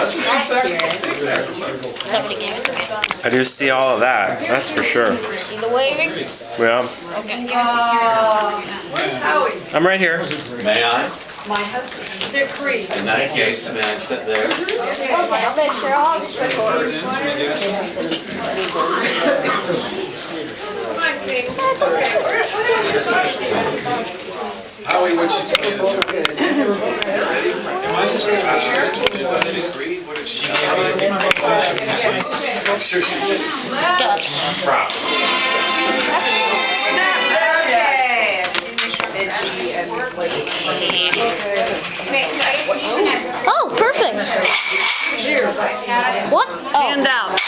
Somebody gave it to me. I do see all of that. That's for sure. See the waving? Yeah. Okay. I'm right here. May I? My husband, they're Cree. In that case, may I sit there? I'll make sure all this recorded. That's okay. Howie, what you tell me to do? Am I just going to share told you about it agree? What did she tell me? I'm sure she did. Oh, perfect. What? Oh. Hand out.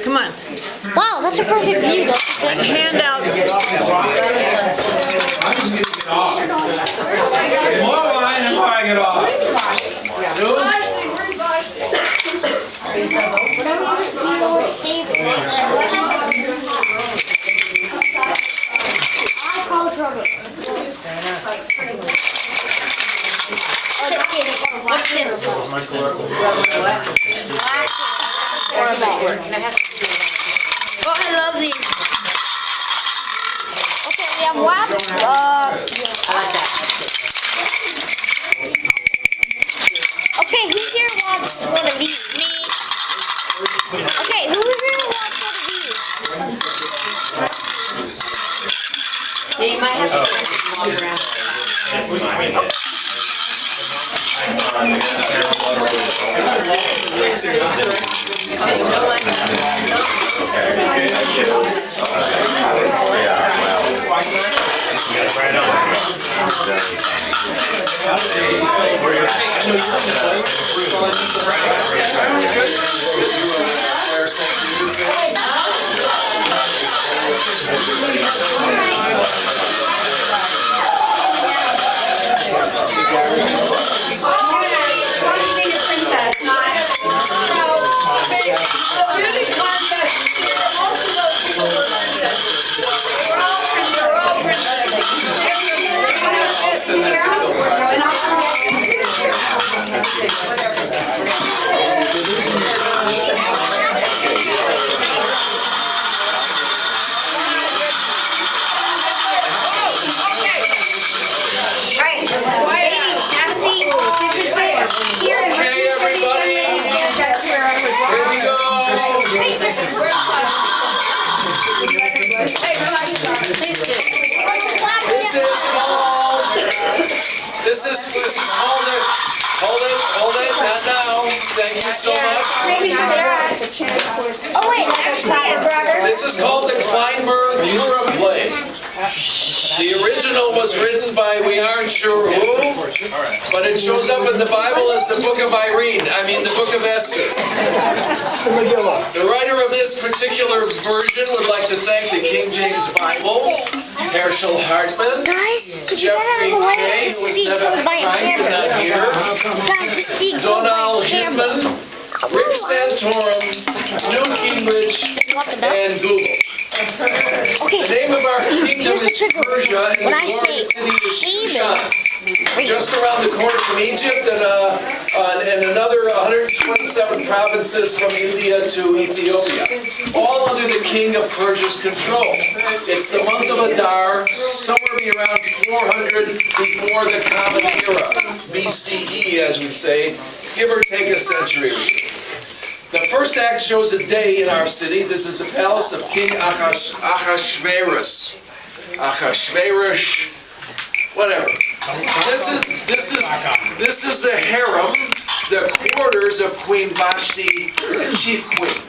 Come on. Wow, that's a perfect view. Don't you think? Hand out. I'm just going to get off. More wine and I get off. What's this? Oh, I love these. Okay, we have WAP. Okay, who here wants one of these? Me. Okay, who here wants one of these? Yeah, you might have to walk around. This is hold it, not now. Thank you so much. Oh wait, This is called the Kleinberg Purim play. The original was written by we aren't sure who, but it shows up in the Bible as the Book of Irene. I mean the Book of Esther. The writer of this particular version would like to thank the King James Bible, Herschel Hartman, guys, Jeffrey Kay, who was never trying, not here, Donald Hinman, Rick Santorum, New Cambridge, and Google. Okay, The name of our kingdom is Persia, and the when I glorious say city is Shushan, Haman, just around the corner from Egypt, and another 127 provinces from India to Ethiopia, all under the king of Persia's control. It's the month of Adar, somewhere around 400 before the Common Era, BCE, as we say, give or take a century. The first act shows a day in our city. This is the palace of King Ahasuerus. Ahasuerus, whatever. This is the harem, the quarters of Queen Vashti, the chief queen.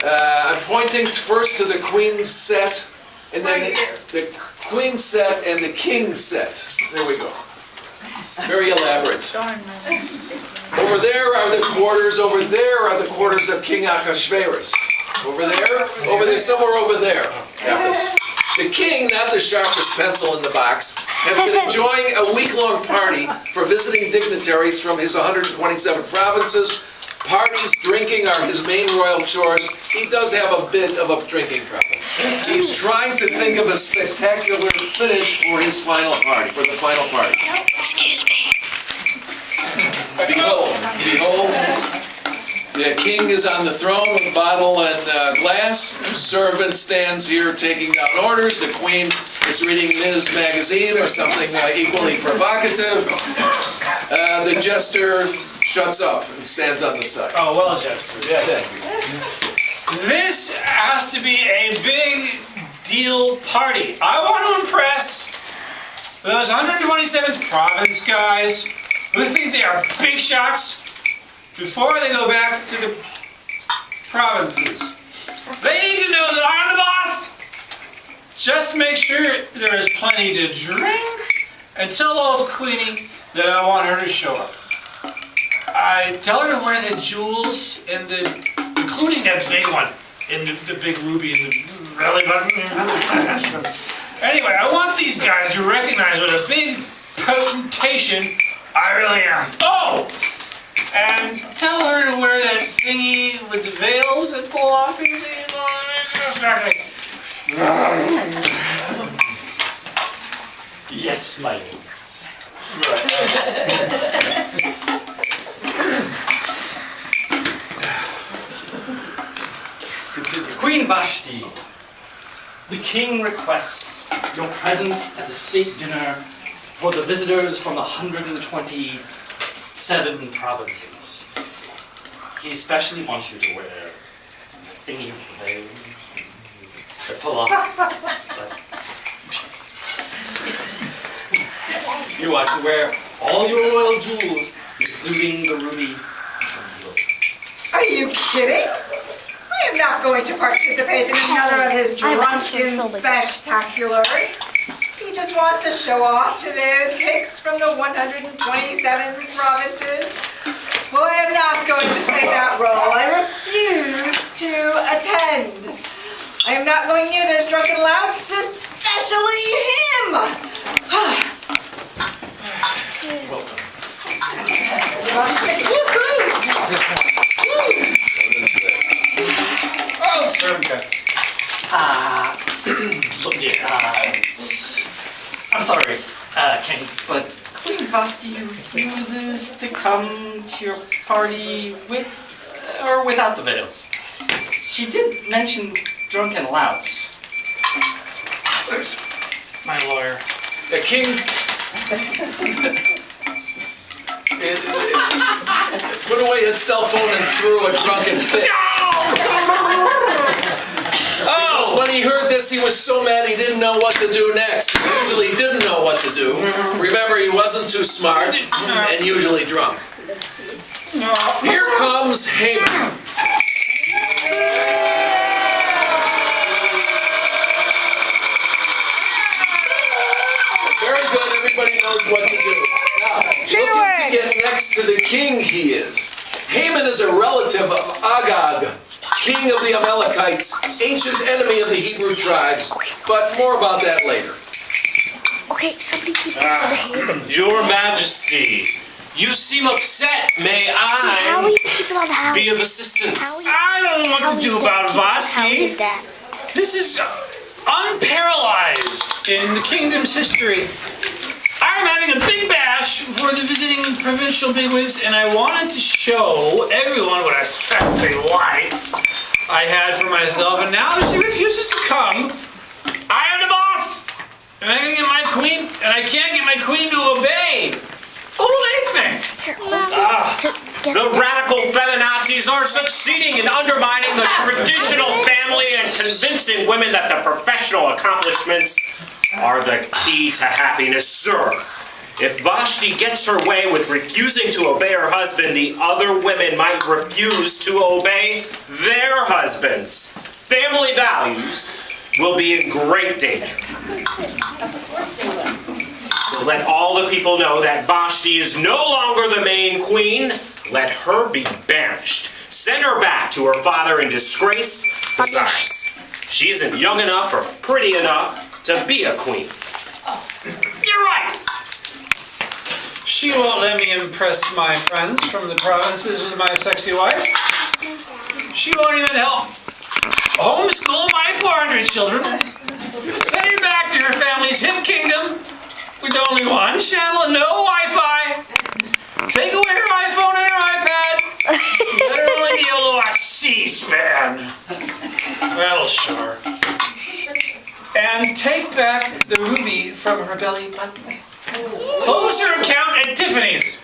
I'm pointing first to the queen's set, and then the queen's set and the king's set. There we go. Very elaborate. Over there are the quarters. Over there are the quarters of King Ahasuerus. Over there, somewhere over there. The king, not the sharpest pencil in the box, has been enjoying a week-long party for visiting dignitaries from his 127 provinces. Parties, drinking are his main royal chores. He does have a bit of a drinking problem. He's trying to think of a spectacular finish for his final party, for the final party. excuse me. Behold, the king is on the throne with bottle and glass. The servant stands here taking down orders. The queen is reading Ms. Magazine or something equally provocative. The jester shuts up and stands on the side. Oh, well, Jester. Yeah, thank you. This has to be a big deal party. I want to impress those 127th province guys who think they are big shots before they go back to the provinces. They need to know that I'm the boss. Just make sure there is plenty to drink and tell old Queenie that I want her to show up. I tell her to wear the jewels and including that big one, and the big ruby and the belly button. Anyway, I want these guys to recognize what a big potentation I really am. Oh! And tell her to wear that thingy with the veils that pull off into Yes, my lord. Queen Vashti, the king requests your presence at the state dinner for the visitors from the 127 provinces. He especially wants you to wear the thingy with the veils, the pull off. You are to wear all your royal jewels, including the ruby. Are you kidding? I am not going to participate in another of his drunken spectaculars. He just wants to show off to those hicks from the 127 provinces. Well, I am not going to play that role. I refuse to attend. I am not going near those drunken louts, especially him. Oh, servant. I'm sorry, King, but Queen Vashti refuses to come to your party with or without the veils. She did mention drunken louts. There's my lawyer. The king put away his cell phone and threw a drunken fit. Oh! When he heard this, he was so mad he didn't know what to do next. He usually didn't know what to do. Remember, he wasn't too smart and usually drunk. Here comes Hinman. Very good, everybody knows what to do. Now, looking to get next to the king he is. Hinman is a relative of Agag, king of the Amalekites, ancient enemy of the Hebrew tribes, but more about that later. Okay, somebody keep this on the hand. Your Majesty, you seem upset. May How I you keep it on the hand? be of assistance? I don't know what to do about Vashti. That? This is unparalleled in the kingdom's history. I'm having a big bash for the visiting provincial bigwigs, and I wanted to show everyone what a sexy wife I had for myself, and now she refuses to come. I am the boss, and I can get my queen, and I can't get my queen to obey. What will they think? Here, hold this to get The radical feminazis are succeeding in undermining the traditional family and convincing women that the professional accomplishments are the key to happiness, sir. If Vashti gets her way with refusing to obey her husband, the other women might refuse to obey their husbands. Family values will be in great danger. Of course they will. So let all the people know that Vashti is no longer the main queen. Let her be banished. Send her back to her father in disgrace. Besides, she isn't young enough or pretty enough to be a queen. You're right. She won't let me impress my friends from the provinces with my sexy wife. She won't even help homeschool my 400 children. Send her back to her family's hip kingdom with only one channel and no Wi-Fi. take away her iPhone and her iPad. Let her only be able to watch C-SPAN. That'll show her. And take back the ruby from her belly button. Close her account at Tiffany's.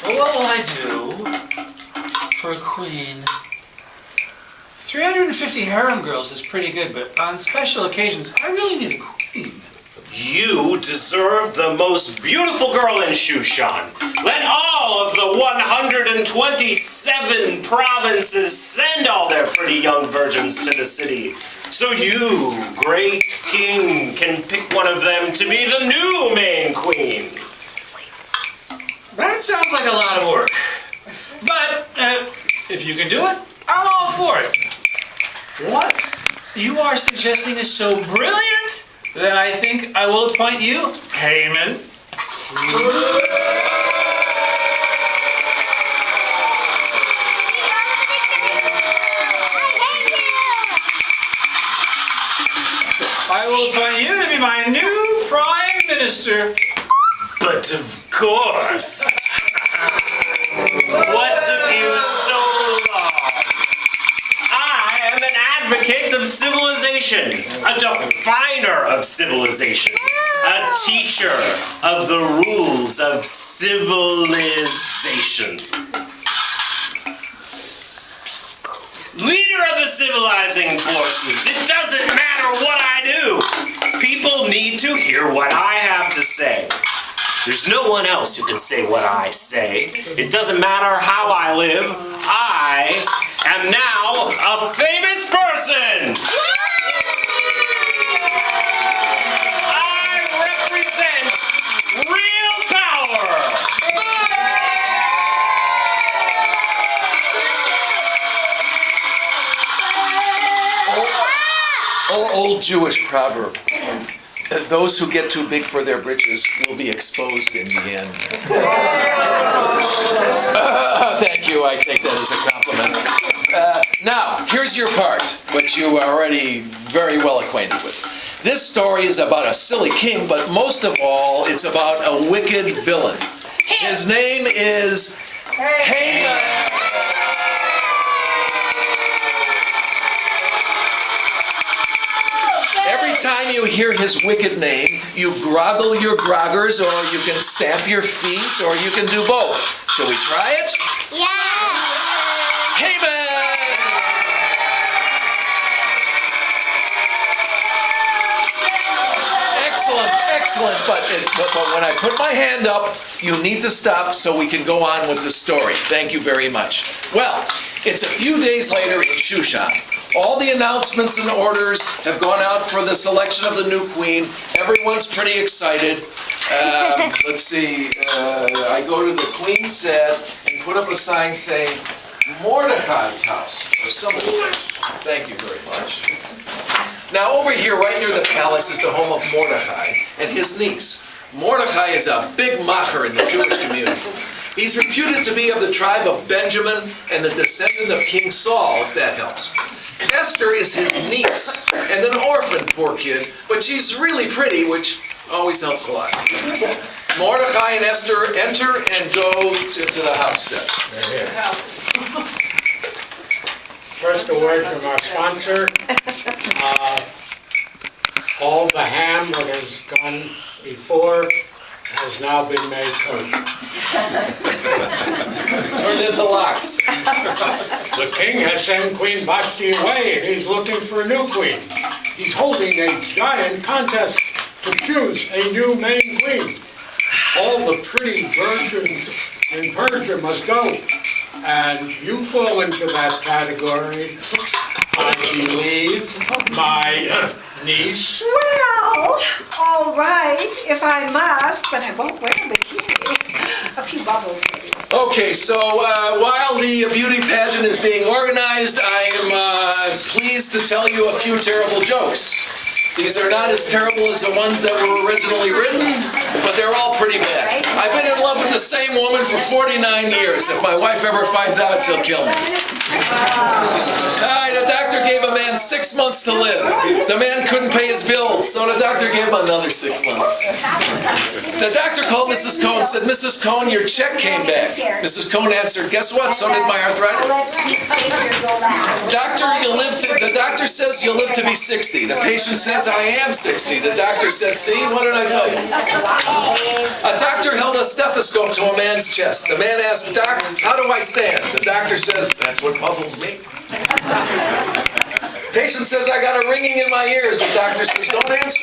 What will I do for a queen? 350 harem girls is pretty good, but on special occasions, I really need a queen. You deserve the most beautiful girl in Shushan. Let all of the 127 provinces send all their pretty young virgins to the city. So you, great king, can pick one of them to be the new main queen. That sounds like a lot of work. But if you can do it, I'm all for it. What you are suggesting is so brilliant that I think I will appoint you Hinman. I will appoint you to be my new prime minister. But of course. What took you so long? I am an advocate of civilization, a definer of civilization, a teacher of the rules of civilization. Leader of the civilizing forces. It doesn't matter what I do. People need to hear what I have to say. There's no one else who can say what I say. It doesn't matter how I live. I am now a famous person. I represent real power. Old Jewish proverb. Those who get too big for their britches will be exposed in the end. Thank you, I take that as a compliment. Now, here's your part, which you are already very well acquainted with. This story is about a silly king, but most of all, it's about a wicked villain. His name is Hinman. Every time you hear his wicked name, you groggle your groggers, or you can stamp your feet, or you can do both. Shall we try it? Yeah. Hinman! Excellent, but when I put my hand up, you need to stop so we can go on with the story. Thank you very much. Well, it's a few days later in Shushan. All the announcements and orders have gone out for the selection of the new queen. Everyone's pretty excited. Let's see, I go to the queen's set and put up a sign saying, Mordecai's house, or somebody's house. Thank you very much. Now over here, right near the palace, is the home of Mordecai and his niece. Mordecai is a big macher in the Jewish community. He's reputed to be of the tribe of Benjamin and the descendant of King Saul, if that helps. Esther is his niece and an orphan, poor kid, but she's really pretty, which always helps a lot. Mordecai and Esther enter and go to the house set. First, a word from our sponsor. All the ham that has gone before has now been made kosher. Turned into lox. The king has sent Queen Vashti away and he's looking for a new queen. He's holding a giant contest to choose a new main queen. All the pretty virgins in Persia must go. And you fall into that category, I believe, my niece. Well, all right, if I must, but I won't wear a bikini. A few bubbles, maybe. Okay, so while the beauty pageant is being organized, I am pleased to tell you a few terrible jokes. These are not as terrible as the ones that were originally written, but they're all pretty bad. I've been in love with the same woman for 49 years. If my wife ever finds out, she'll kill me. The doctor gave a man 6 months to live. The man couldn't pay his bills, so the doctor gave him another 6 months. The doctor called Mrs. Cohn and said, Mrs. Cohn, your check came back. Mrs. Cohn answered, guess what? So did my arthritis. The doctor says you'll live to be 60. The patient says I am 60. The doctor said, see, what did I tell you? A doctor held a stethoscope to a man's chest. The man asked, Doc, how do I stand? The doctor says, that's what puzzles me. Patient says, I got a ringing in my ears. The doctor says, don't answer.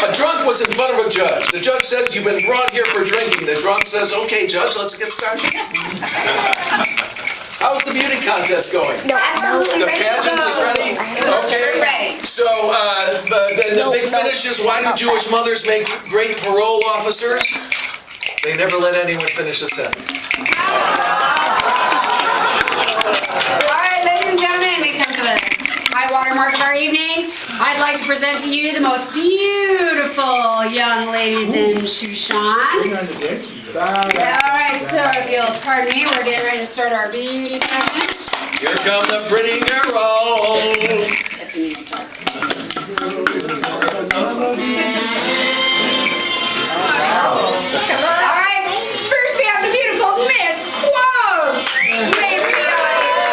A drunk was in front of a judge. The judge says, you've been brought here for drinking. The drunk says, okay, judge, let's get started. How's the beauty contest going? No, absolutely. The pageant is ready? Okay. Ready. So the big finish is, why do Jewish mothers make great parole officers? They never let anyone finish a sentence. All right, ladies and gentlemen, we come to the high water mark of our evening. I'd like to present to you the most beautiful young ladies in Shushan. All right, so if you'll pardon me, we're getting ready to start our beauty pageant. Here come the pretty girls. All right, first we have the beautiful Miss Quote. Wave to the audience.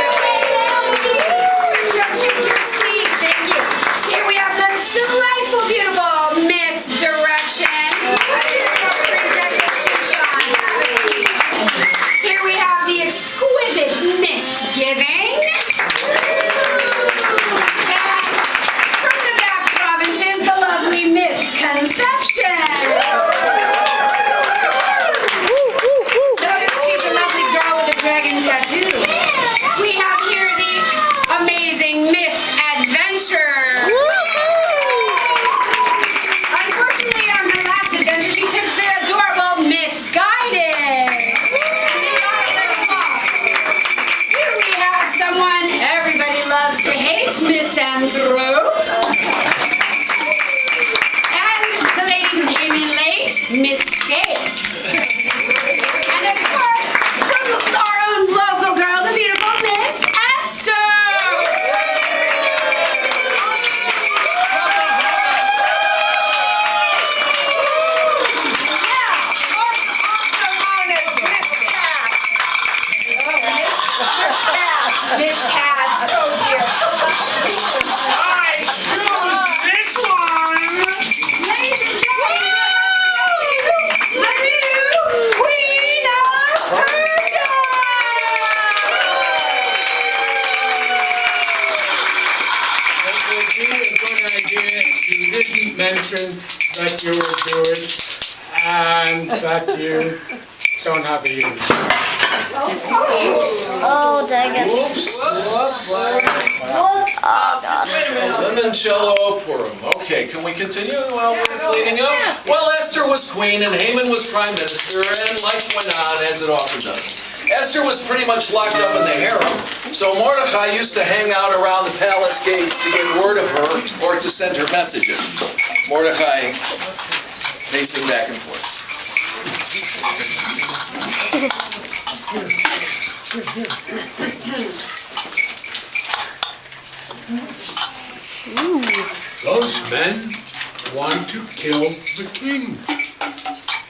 Take your seat, thank you. Here we have the delightful, beautiful Miss Direction. Here we have the exquisite Miss Giving. And from the back provinces, the lovely Miss Conception. Notice she's a lovely girl with a dragon tattoo. We have here the amazing Miss Adventure. Unfortunately, on her last adventure, she took the adorable Misguided. And they got a little lost. Here we have someone everybody loves to hate, Misanthrope. And the lady who came in late, Mistake. And of course, from our own local girl, the beautiful Miss Esther. Miscast, oh dear. I choose this one! Ladies and gentlemen, the new Queen of Persia! It would be a good idea if you didn't mention that you were Jewish and that you don't have a uniform. Oh, dang it. Limoncello Purim. Okay, can we continue while we're cleaning up? Well, Esther was queen and Haman was prime minister, and life went on as it often does. Esther was pretty much locked up in the harem, so Mordecai used to hang out around the palace gates to get word of her or to send her messages. Mordecai pacing back and forth. Those men want to kill the king.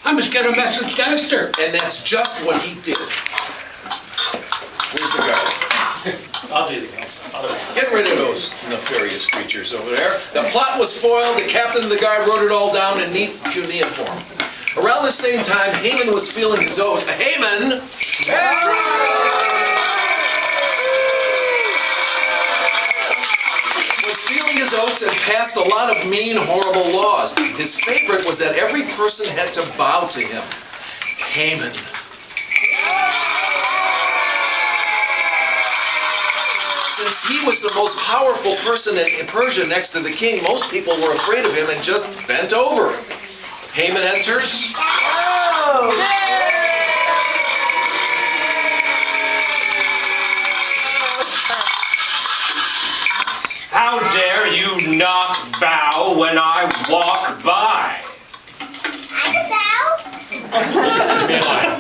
I must get a message to Esther. And that's just what he did. Where's the guard? I'll do the other one. Get rid of those nefarious creatures over there. The plot was foiled. The captain of the guard wrote it all down in neat cuneiform. Around the same time, Haman was feeling his oats. Haman! Was feeling his oats and passed a lot of mean, horrible laws. His favorite was that every person had to bow to him. Haman. Since he was the most powerful person in Persia next to the king, most people were afraid of him and just bent over. Haman enters. How dare you not bow when I walk by. I can bow.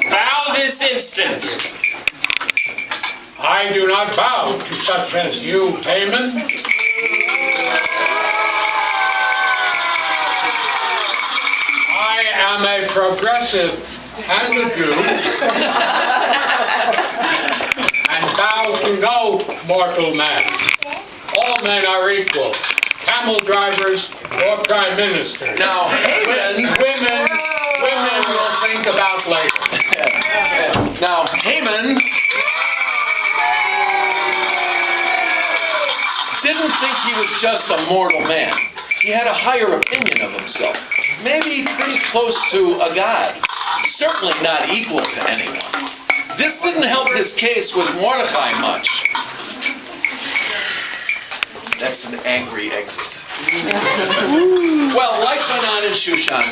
Bow this instant. I do not bow to such as you, Haman. I am a progressive and a Jew, and bow to no mortal man. All men are equal, camel drivers or prime ministers. Now, Haman, Women will think about later. now Haman didn't think he was just a mortal man. He had a higher opinion of himself. Maybe pretty close to a god. Certainly not equal to anyone. This didn't help his case with Mordecai much. That's an angry exit. Well, life went on in Shushan.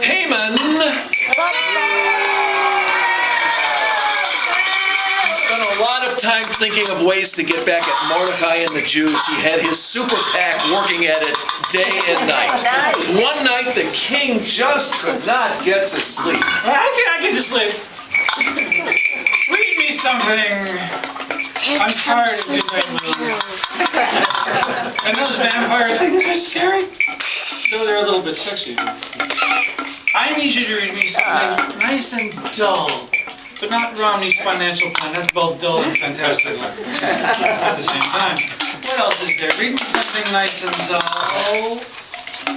Haman spent a lot of time thinking of ways to get back at Mordecai and the Jews. He had his super PAC working at it day and night. One night, the king just could not get to sleep. I get to sleep. Read me something. I'm tired of midnight movies. And those vampire things are scary. Though they're a little bit sexy. I need you to read me something nice and dull. But not Romney's financial plan. That's both dull and fantastic at the same time. What else is there? Read me something nice and dull.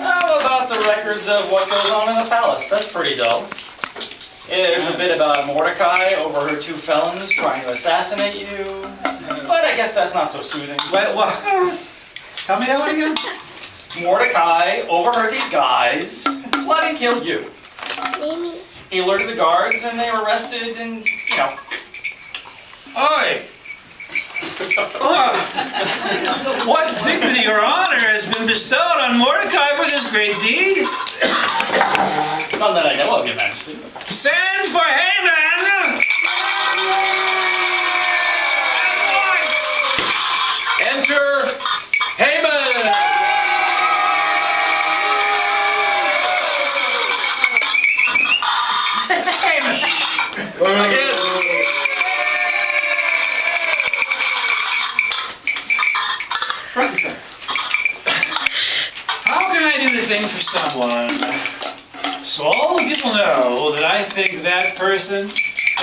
How about the records of what goes on in the palace? That's pretty dull. There's a bit about Mordecai over her 2 felons trying to assassinate you. But I guess that's not so soothing. Wait, what? Tell me that one again. Mordecai overheard these guys plotting to kill you. Mimi. He alerted the guards and they were arrested and, Oi! What dignity or honor has been bestowed on Mordecai for this great deed? None that I know of, Your Majesty. Send for Haman! Enter Haman! Again. How can I do the thing for someone so all the people know that I think that person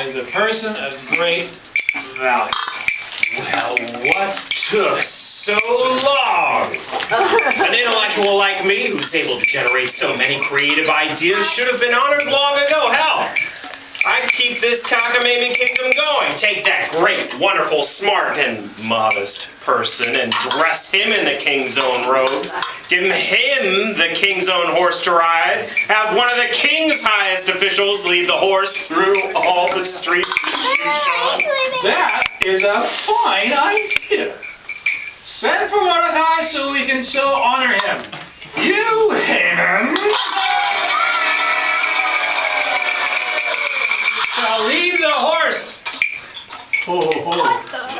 is a person of great value? Well, what took so long? An intellectual like me who's able to generate so many creative ideas should have been honored long ago. Hell, I'd keep this cockamamie kingdom going. Take that great, wonderful, smart, and modest person and dress him in the king's own robes. Give him the king's own horse to ride. Have one of the king's highest officials lead the horse through all the streets of Shushan. That is a fine idea. Send for Mordecai so we can so honor him. You, Haman, shall lead the horse.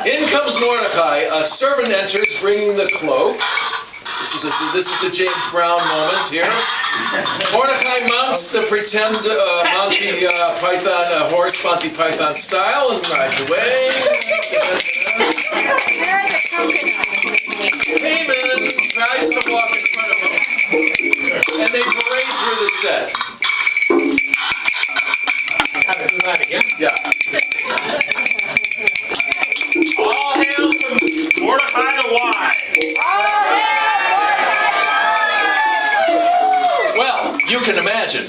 In comes Mordecai. A servant enters, bringing the cloak. This is the James Brown moment here. Mordecai mounts the pretend Monty Python horse, Monty Python style, and rides away. Haman tries to walk in front of him, and they parade through the set. Have to do that again? Yeah. All hail to Mordecai the Wise. Well, you can imagine.